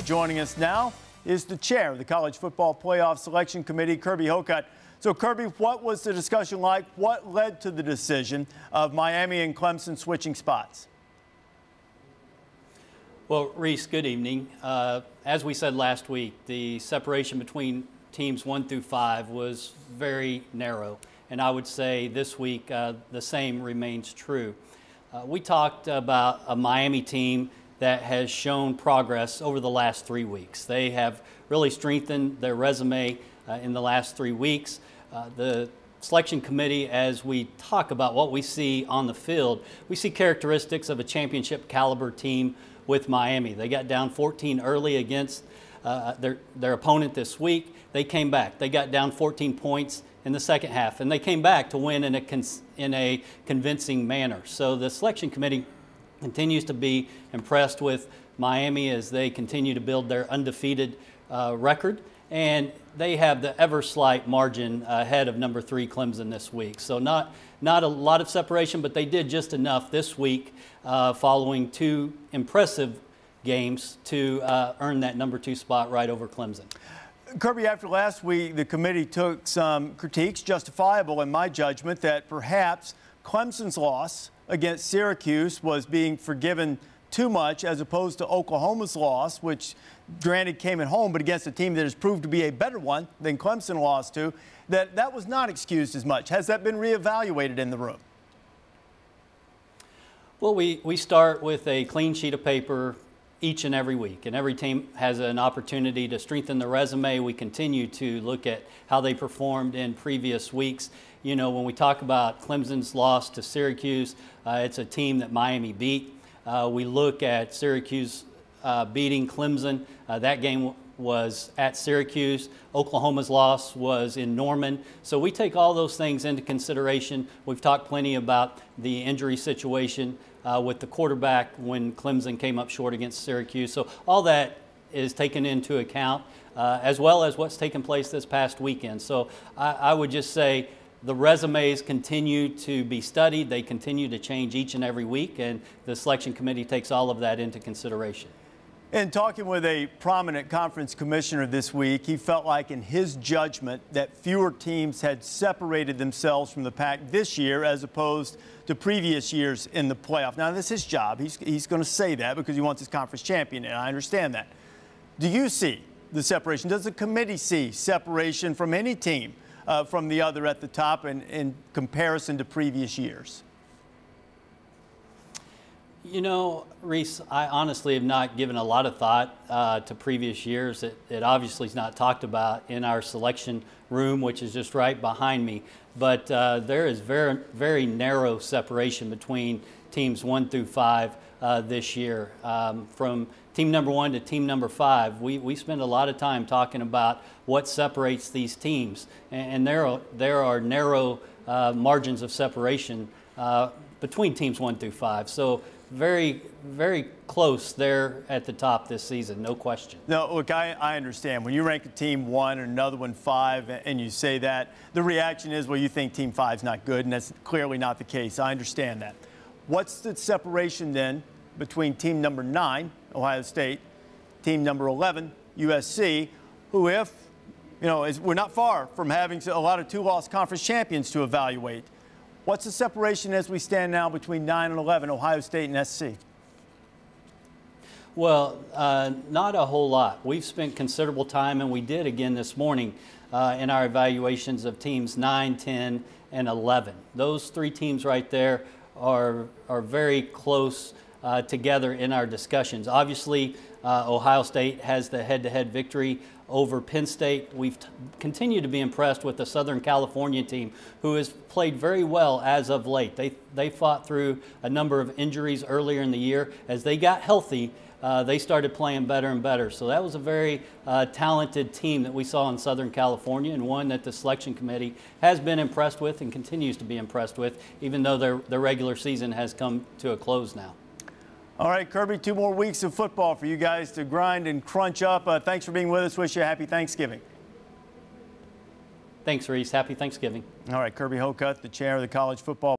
joining us now is the chair of the College Football Playoff Selection Committee, Kirby Hocutt. So, Kirby, what was the discussion like? What led to the decision of Miami and Clemson switching spots? Well, Reese, good evening. As we said last week, the separation between teams 1 through 5 was very narrow. And I would say this week the same remains true. We talked about a Miami team that has shown progress over the last 3 weeks. They have really strengthened their resume in the last 3 weeks. The selection committee, as we talk about what we see on the field, we see characteristics of a championship caliber team with Miami. They got down 14 early against their opponent this week. They came back. They got down 14 points in the second half, and they came back to win in a convincing manner. So the selection committee continues to be impressed with Miami as they continue to build their undefeated record, and they have the ever slight margin ahead of number 3 Clemson this week. So not a lot of separation, but they did just enough this week following 2 impressive games to earn that number 2 spot right over Clemson. Kirby, after last week, the committee took some critiques, justifiable in my judgment, that perhaps Clemson's loss against Syracuse was being forgiven too much as opposed to Oklahoma's loss, which granted came at home, but against a team that has proved to be a better one than Clemson lost to, that was not excused as much. Has that been reevaluated in the room? Well, we start with a clean sheet of paper each and every week, and every team has an opportunity to strengthen the resume. We continue to look at how they performed in previous weeks. You know, when we talk about Clemson's loss to Syracuse, it's a team that Miami beat. We look at Syracuse beating Clemson. That game was at Syracuse. Oklahoma's loss was in Norman. So we take all those things into consideration. We've talked plenty about the injury situation with the quarterback when Clemson came up short against Syracuse. So all that is taken into account, as well as what's taken place this past weekend. So I would just say the resumes continue to be studied. They continue to change each and every week, and the selection committee takes all of that into consideration. In talking with a prominent conference commissioner this week, he felt like in his judgment that fewer teams had separated themselves from the pack this year as opposed to previous years in the playoff. Now, this is his job. He's going to say that because he wants his conference champion, and I understand that. Do you see the separation? Does the committee see separation from any team from the other at the top in comparison to previous years? You know, Reese, I honestly have not given a lot of thought to previous years. It obviously is not talked about in our selection room, which is just right behind me. But there is very, very narrow separation between teams 1 through 5 this year. From team number 1 to team number 5, we spend a lot of time talking about what separates these teams. And there are narrow margins of separation between teams 1 through 5. So very, very close there at the top this season, no question. No, look, I understand. When you rank a team 1 and another one 5 and you say that, the reaction is, well, you think team 5 is not good, and that's clearly not the case. I understand that. What's the separation then between team number 9, Ohio State, team number 11, USC, who, if, you know, we're not far from having a lot of 2-loss conference champions to evaluate. What's the separation as we stand now between 9 and 11, Ohio State and SC? Well, not a whole lot. We've spent considerable time, and we did again this morning in our evaluations of teams 9, 10, and 11. Those 3 teams right there are very close together in our discussions. Obviously, Ohio State has the head-to-head victory over Penn State. We've continued to be impressed with the Southern California team, who has played very well as of late. They fought through a number of injuries earlier in the year. As they got healthy, they started playing better and better. So that was a very talented team that we saw in Southern California, and one that the selection committee has been impressed with and continues to be impressed with, even though their regular season has come to a close now. All right, Kirby, 2 more weeks of football for you guys to grind and crunch up. Thanks for being with us. Wish you a happy Thanksgiving. Thanks, Reese. Happy Thanksgiving. All right, Kirby Hocutt, the chair of the College Football